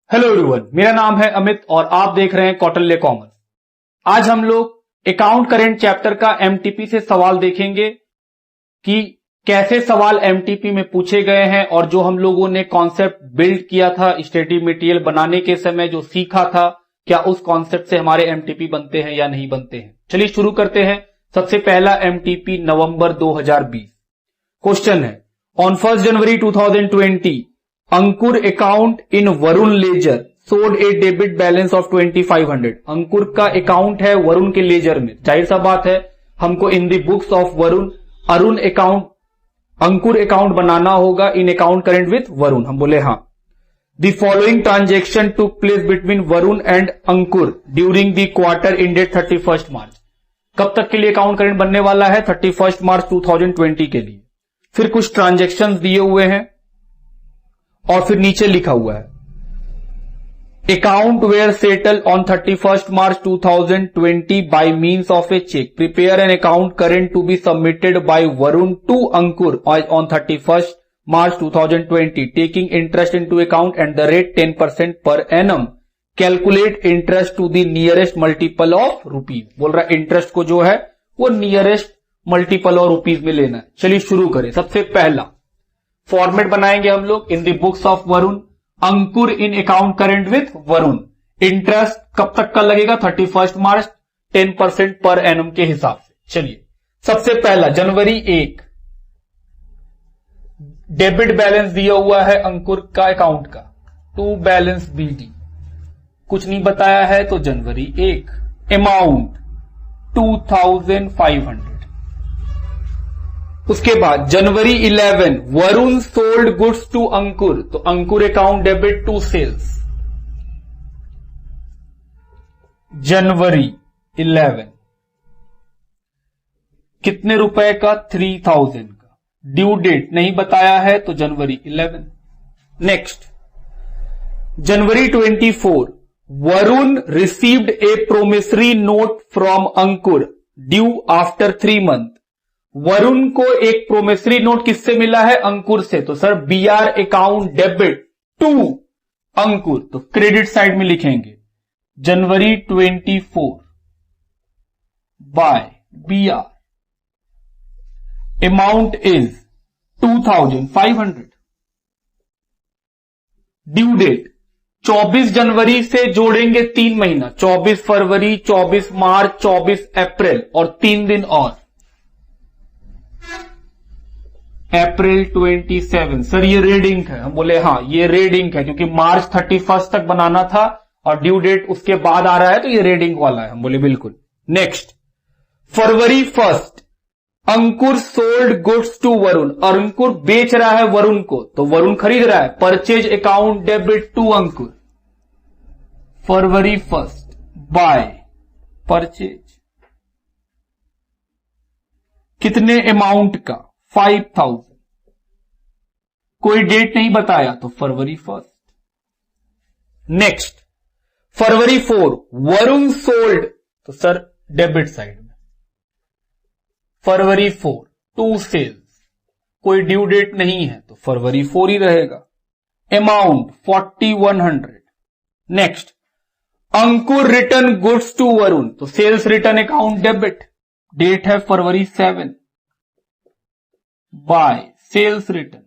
Hello everyone, मेरा नाम है अमित और आप देख रहे हैं कौटिल्य कॉमर्स। आज हम लोग अकाउंट करेंट चैप्टर का एमटीपी से सवाल देखेंगे कि कैसे सवाल एमटीपी में पूछे गए हैं और जो हम लोगों ने कॉन्सेप्ट बिल्ड किया था स्टडी मटेरियल बनाने के समय जो सीखा था, क्या उस कॉन्सेप्ट से हमारे एमटीपी बनते हैं या नहीं बनते हैं। चलिए शुरू करते हैं। सबसे पहला एमटीपी नवंबर 2020। क्वेश्चन है, on 1 January 2020 Ankur account in Varun ledger showed a debit balance of 2500। Ankur का अकाउंट है वरुण के लेजर में, जाहिर सा बात है हमको in the books of Varun Arun account Ankur account बनाना होगा in account current with Varun. हम बोले हाँ। The following transaction took place between Varun and Ankur during the quarter ended 31 March. कब तक के लिए अकाउंट करेंट बनने वाला है? 31 मार्च 2020 के लिए। फिर कुछ ट्रांजेक्शन दिए हुए हैं और फिर नीचे लिखा हुआ है account were settle on 31 March 2020 by means of a cheque. Prepare an account current to be submitted by Varun to Ankur on 31 March 2020 taking interest into account and the rate 10% per annum. Calculate interest to the nearest multiple of rupees. बोल रहा है interest को जो है वो nearest multiple of rupees में लेना है। चलिए शुरू करें। सबसे पहला फॉर्मेट बनाएंगे हम लोग इन the books of Varun Ankur in account current with Varun. Interest कब तक का लगेगा? 31 मार्च 10% पर एनम के हिसाब से। चलिए सबसे पहला जनवरी 1 डेबिट बैलेंस दिया हुआ है अंकुर का अकाउंट का, टू बैलेंस बीडी कुछ नहीं बताया है तो जनवरी 1 अमाउंट 2500। उसके बाद जनवरी 11 Varun sold goods to Ankur, तो अंकुर अकाउंट डेबिट टू सेल्स। जनवरी 11 कितने रुपए का? 3000 का। ड्यू डेट नहीं बताया है तो जनवरी 11। Next January 24 Varun received A promissory note from Ankur due after 3 month. Varun को एक प्रोमिसरी नोट किससे मिला है? अंकुर से। तो sir BR account debit to Ankur, तो क्रेडिट साइड में लिखेंगे January 24 by BR amount is 2500। Due date 24 जनवरी से जोड़ेंगे 3 महीना, 24 फरवरी, 24 मार्च, 24 अप्रैल और 3 दिन और अप्रैल 27। सर ये रेड इंक है। हम बोले हाँ ये रेड इंक है क्योंकि मार्च 31 तक बनाना था और ड्यू डेट उसके बाद आ रहा है तो ये रेड इंक वाला है। हम बोले बिल्कुल। Next February 1 Ankur sold goods to Varun. Ankur बेच रहा है वरुण को तो वरुण खरीद रहा है, purchase account debit to Ankur February 1 by purchase. कितने अमाउंट का? 5000। कोई डेट नहीं बताया तो फरवरी 1। नेक्स्ट फरवरी 4 वरुण सोल्ड, तो सर डेबिट साइड में फरवरी 4 टू सेल्स। कोई ड्यू डेट नहीं है तो फरवरी 4 ही रहेगा। Amount 4100। Next Ankur return goods to Varun, तो sales return account debit, date है फरवरी 7 by sales return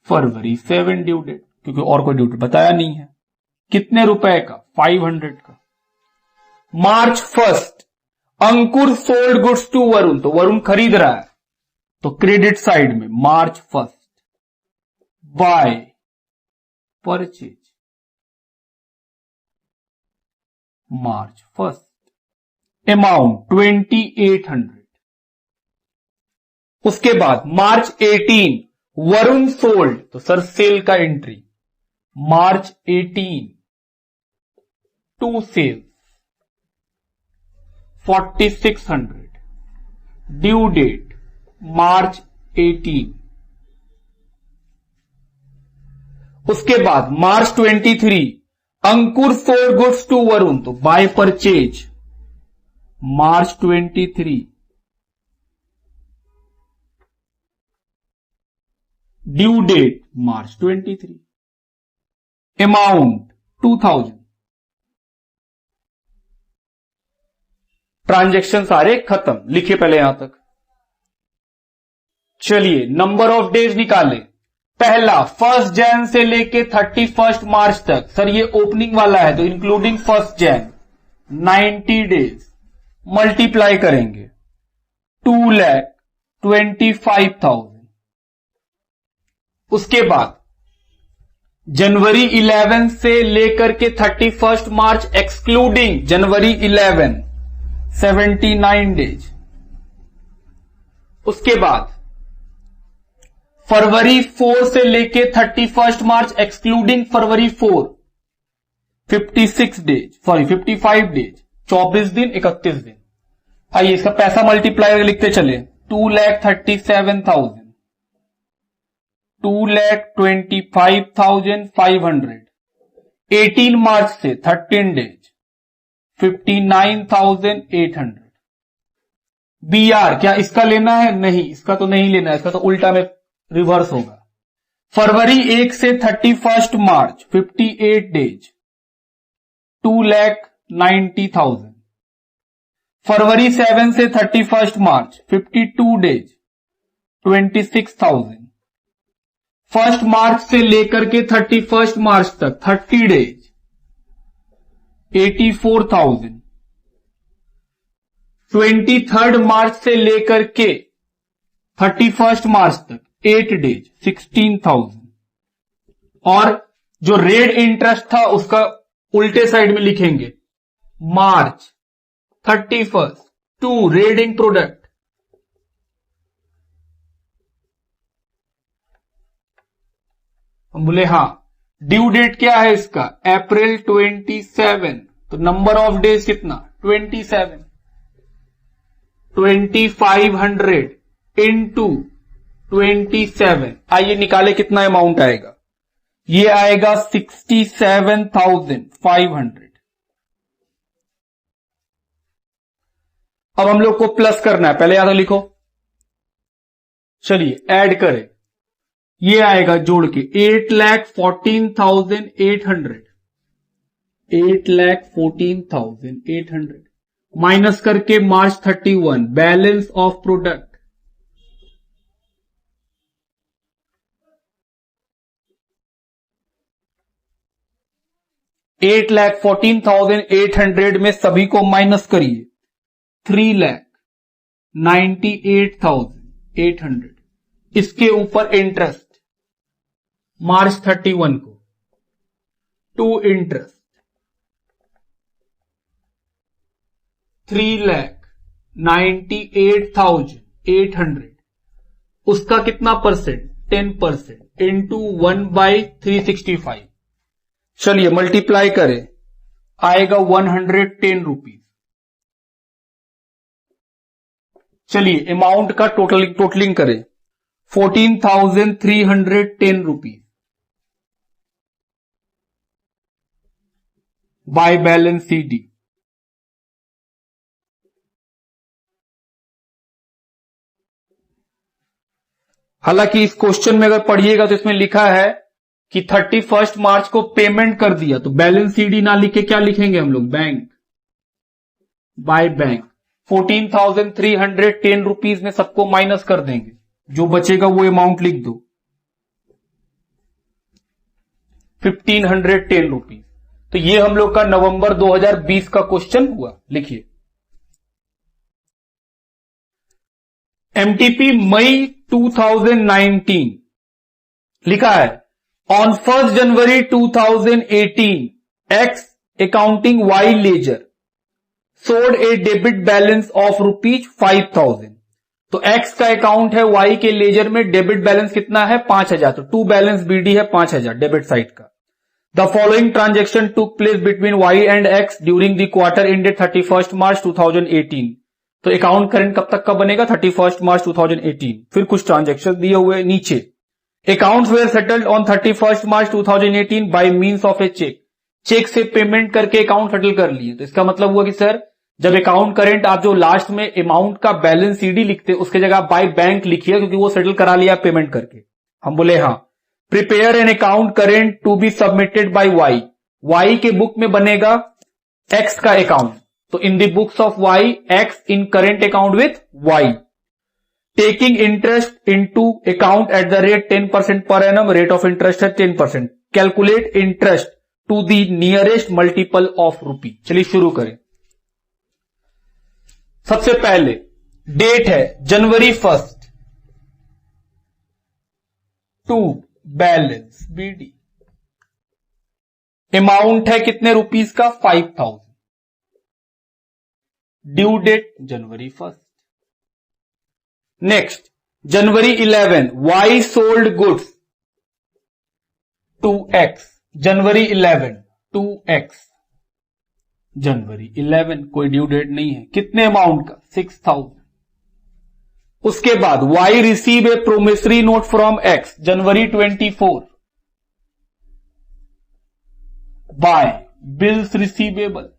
February 7 due date, क्योंकि और कोई ड्यू डेट बताया नहीं है। कितने रुपए का? 500 का। March 1 Ankur sold goods to Varun, तो वरुण खरीद रहा है तो क्रेडिट साइड में March 1 by purchase March 1 amount 2800। उसके बाद मार्च 18 वरुण सोल्ड, तो सर सेल का entry March 18 to sales 4600। Due date March 18। उसके बाद March 23 Ankur sold goods to Varun, तो by purchase March 23 due date March 23, amount 2000, transaction सारे खत्म। लिखिए पहले यहां तक। चलिए नंबर ऑफ डेज निकालें। पहला 1 जैन से लेके 31 मार्च तक। सर ये ओपनिंग वाला है तो इंक्लूडिंग 1 जैन 90 डेज मल्टीप्लाई करेंगे 2,25,000। उसके बाद जनवरी 11 से लेकर के 31 मार्च एक्सक्लूडिंग जनवरी 11 79 डेज। उसके बाद फरवरी 4 से लेके 31 मार्च एक्सक्लूडिंग फरवरी 4 56 डेज, सॉरी 55 डेज, 24 दिन 31 दिन। आइए इसका पैसा मल्टीप्लाई लिखते चले। 2,37,000, 2,25,500, 18 मार्च से 13 डेज 59,800। BR क्या इसका लेना है? नहीं, इसका तो नहीं लेना है, इसका तो उल्टा में रिवर्स होगा। फरवरी 1 से 31 मार्च 58 डेज 2,90,000। फरवरी 7 से 31 मार्च 52 डेज 26,000। 1 मार्च से लेकर के 31 मार्च तक 30 डेज 84,000। 23 मार्च से लेकर के 31 मार्च तक 8 डेज 16,000। और जो रेड इंटरेस्ट था उसका उल्टे साइड में लिखेंगे मार्च 31 टू रेडिंग प्रोडक्ट हम बोले हाँ ड्यू डेट क्या है इसका? अप्रैल 27। तो नंबर ऑफ डेज कितना? 27। 2,500 इंटू 27। आइए निकाले कितना अमाउंट आएगा। ये आएगा 67,500। अब हम लोग को प्लस करना है, पहले यहां लिखो। चलिए ऐड करें, ये आएगा जोड़ के 8,14,800। 8,14,800 माइनस करके मार्च 31 बैलेंस ऑफ प्रोडक्ट 8,14,800 में सभी को माइनस करिए 3,98,800। इसके ऊपर इंटरेस्ट मार्च 31 को टू इंटरेस्ट 3,98,800। उसका कितना परसेंट? 10% इंटू 1/365। चलिए मल्टीप्लाई करें, आएगा 110 रुपीज। चलिए अमाउंट का टोटलिंग करें 14,310 रुपीज बाय बैलेंस CD। हालांकि इस क्वेश्चन में अगर पढ़िएगा तो इसमें लिखा है कि 31 मार्च को पेमेंट कर दिया, तो बैलेंस CD ना लिखे क्या लिखेंगे हम लोग? Bank, by bank. 14,310 रुपीज में सबको माइनस कर देंगे, जो बचेगा वो अमाउंट लिख दो 1,510 रुपीज। तो ये हम लोग का नवंबर 2020 का क्वेश्चन हुआ। लिखिए MTP मई 2019 लिखा है on 1 January 2018 X accounting Y ledger showed a debit balance of ₹5,000। तो X का अकाउंट है, Y के लेजर में डेबिट बैलेंस कितना है? 5,000। तो टू बैलेंस BD है 5,000 डेबिट साइड का। The following transaction took place between Y and X during the quarter ended 31 March 2018। तो अकाउंट करंट कब तक का बनेगा? 31 मार्च 2018। फिर कुछ ट्रांजेक्शन दिए हुए नीचे। Accounts were settled on 31 March 2018 by means of a cheque. Cheque से पेमेंट करके अकाउंट सेटल कर लिए। तो इसका मतलब हुआ कि सर जब अकाउंट करंट आप जो लास्ट में अमाउंट का बैलेंस CD लिखते उसके जगह बाय बैंक लिखिए, क्योंकि वो सेटल करा लिया पेमेंट करके। हम बोले हाँ। Prepare an account current to be submitted by Y, Y के बुक में बनेगा एक्स का अकाउंट, तो in the books of Y X in current account with Y, taking interest into account at the rate 10% per annum, rate of interest है 10%, calculate interest to the nearest multiple of rupee. चलिए शुरू करें। सबसे पहले date है जनवरी 1 to balance B D, amount है कितने रुपीस का 5000, due date January 1। Next January 11 Y sold goods to X, January 11 to X, जनवरी 11 कोई ड्यू डेट नहीं है, कितने अमाउंट का 6000। उसके बाद Y receive a promissory note from X, जनवरी 24 बाय बिल्स रिसीवेबल,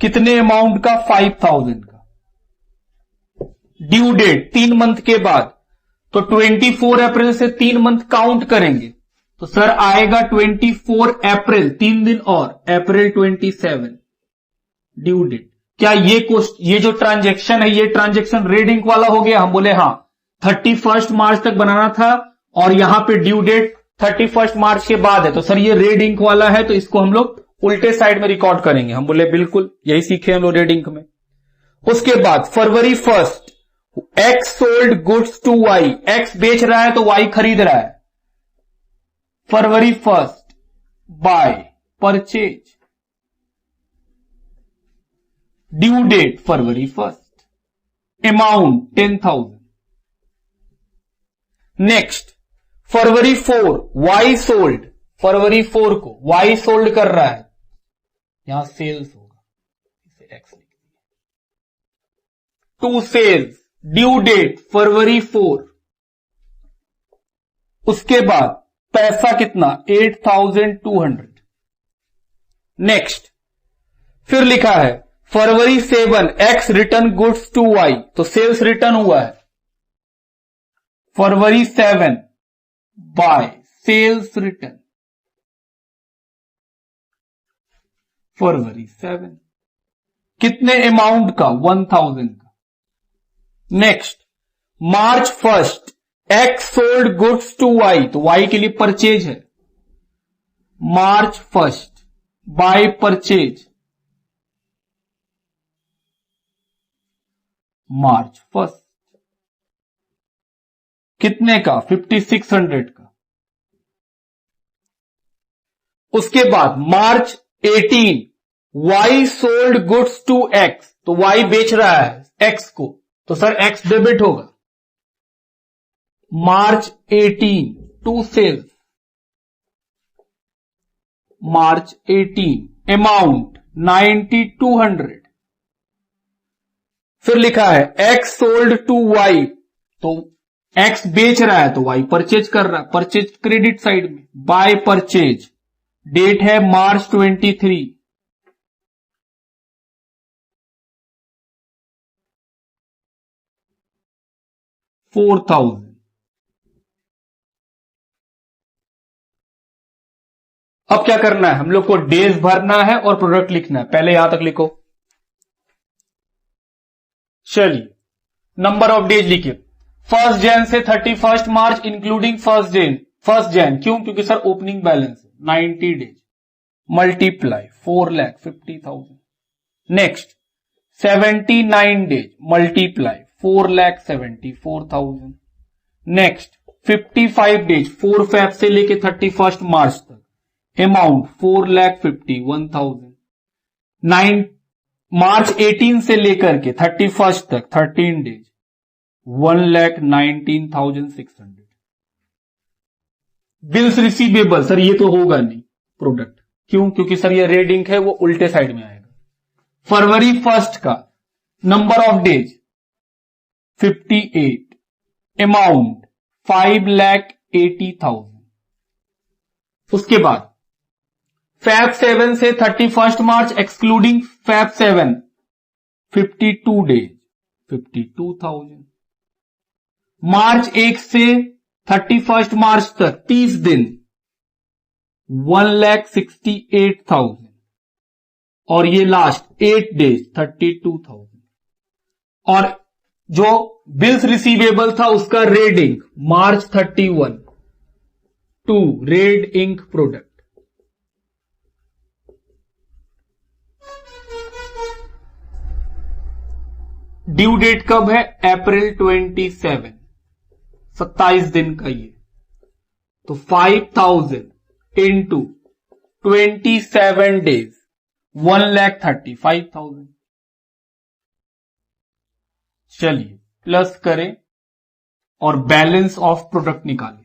कितने अमाउंट का 5000 का, ड्यू डेट 3 मंथ के बाद, तो 24 अप्रैल से 3 मंथ काउंट करेंगे, तो सर आएगा 24 अप्रैल 3 दिन और अप्रैल 27 ड्यू डेट। क्या ये जो ट्रांजैक्शन है ये ट्रांजैक्शन रेड इंक वाला हो गया? हम बोले हाँ। 31 मार्च तक बनाना था और यहां पे ड्यू डेट 31 मार्च के बाद है, तो सर ये रेड इंक वाला है, तो इसको हम लोग उल्टे साइड में रिकॉर्ड करेंगे। हम बोले बिल्कुल, यही सीखे हम लोग रेड इंक में। उसके बाद February 1 X sold goods to Y, X बेच रहा है तो वाई खरीद रहा है, February 1 by purchase, due date February 1, amount 10,000। Next February 4 Y sold, फरवरी 4 को वाई सोल्ड कर रहा है, यहां सेल्स होगा, इसे एक्स लिख दिया, टू सेल्स, ड्यू डेट फरवरी 4। उसके बाद पैसा कितना 8200। नेक्स्ट फिर लिखा है फरवरी 7 X return goods to Y, तो सेल्स रिटर्न हुआ है, फरवरी 7 बाय सेल्स रिटर्न, फरवरी 7, कितने अमाउंट का 1000 का। Next March 1 X sold goods to Y, तो वाई के लिए परचेज है, मार्च 1 बाय परचेज, मार्च 1 कितने का 5600 का। उसके बाद March 18 Y sold goods to X, तो वाई बेच रहा है एक्स को, तो सर एक्स डेबिट होगा, मार्च 18 टू सेल्स, मार्च 18 अमाउंट 9200। फिर लिखा है एक्स सोल्ड टू वाई, तो एक्स बेच रहा है तो वाई परचेज कर रहा है, परचेज क्रेडिट साइड में, बाय परचेज, डेट है मार्च 23, $4000। अब क्या करना है, हम लोग को डेज भरना है और प्रोडक्ट लिखना है, पहले यहां तक लिखो। चलिए नंबर ऑफ डेज लिखिए, 1 जैन से 31 मार्च इंक्लूडिंग 1 जैन, क्यों? क्योंकि sir opening balance 90 days, multiply 4,50,000। Next 79 days multiply 4,74,000। Next 55 days 4 Feb से लेके 31 मार्च तक, अमाउंट 4,51,000। मार्च 18 से लेकर के 31 तक 13 डेज 1,19,600। बिल्स रिसीवेबल, सर ये तो होगा नहीं प्रोडक्ट, क्यों? क्योंकि सर ये रेड इंक है, वो उल्टे साइड में आएगा। फरवरी 1 का नंबर ऑफ डेज 58, अमाउंट 5,80,000। उसके बाद फैब 7 से 31 मार्च एक्सक्लूडिंग फैब 7 52 डेज 52,000। मार्च 1 से 31 मार्च तक 30 दिन 1,68,000 और ये लास्ट 8 डेज 32,000। और जो बिल्स रिसीवेबल था उसका red ink March 31 to red ink product. Due date कब है? अप्रैल 27, 27 दिन का ये। तो 5,000 इंटू 27 डेज 1,35,000। चलिए प्लस करें और बैलेंस ऑफ प्रोडक्ट निकालें।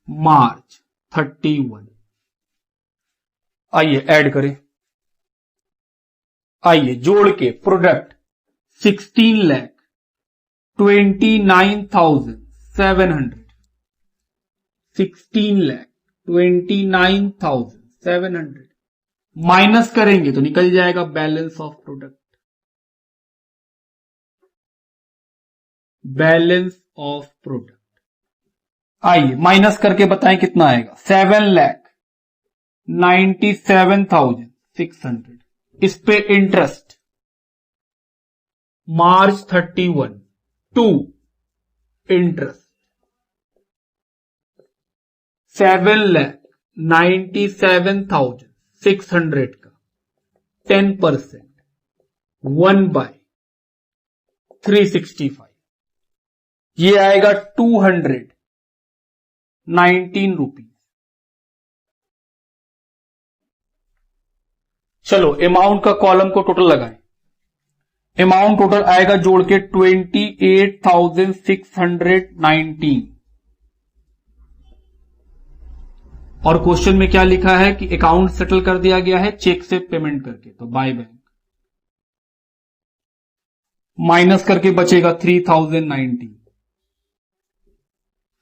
मार्च 31, आइए ऐड करें, आइए जोड़ के प्रोडक्ट 16,29,700, 16,29,700 माइनस करेंगे तो निकल जाएगा balance of product. Balance of product आइए माइनस करके बताएं कितना आएगा। 7,97,600। इस पे इंटरेस्ट मार्च 31 टू इंटरेस्ट 7,97,600 का 10% 1/365 ये आएगा 219 रुपीज। चलो अमाउंट का कॉलम को टोटल लगाएं। अमाउंट टोटल आएगा जोड़ के 28,619। और क्वेश्चन में क्या लिखा है कि अकाउंट सेटल कर दिया गया है चेक से पेमेंट करके, तो बाय बैंक। माइनस करके बचेगा 3,090।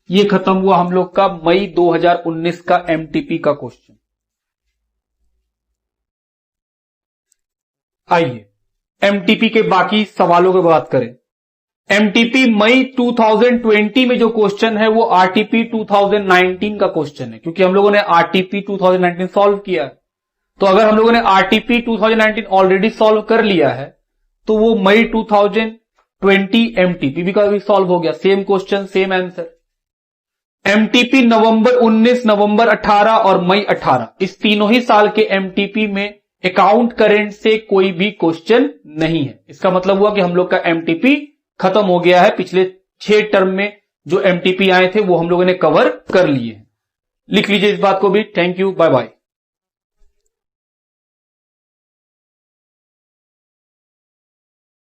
ये खत्म हुआ हम लोग का मई 2019 का एमटीपी का क्वेश्चन। आइए एमटीपी के बाकी सवालों की बात करें। एमटीपी मई 2020 में जो क्वेश्चन है वो आरटीपी 2019 का क्वेश्चन है, क्योंकि हम लोगों ने आरटीपी 2019 सॉल्व किया है। तो अगर हम लोगों ने आरटीपी 2019 ऑलरेडी सॉल्व कर लिया है तो वो मई 2020 एमटीपी का भी सॉल्व हो गया। Same question same answer. MTP नवंबर 19, नवंबर 18 और मई 18 इस तीनों ही साल के एमटीपी में अकाउंट करेंट से कोई भी क्वेश्चन नहीं है। इसका मतलब हुआ कि हम लोग का एमटीपी खत्म हो गया है। पिछले 6 टर्म में जो एमटीपी आए थे वो हम लोगों ने कवर कर लिए हैं। लिख लीजिए इस बात को भी। Thank you, bye bye.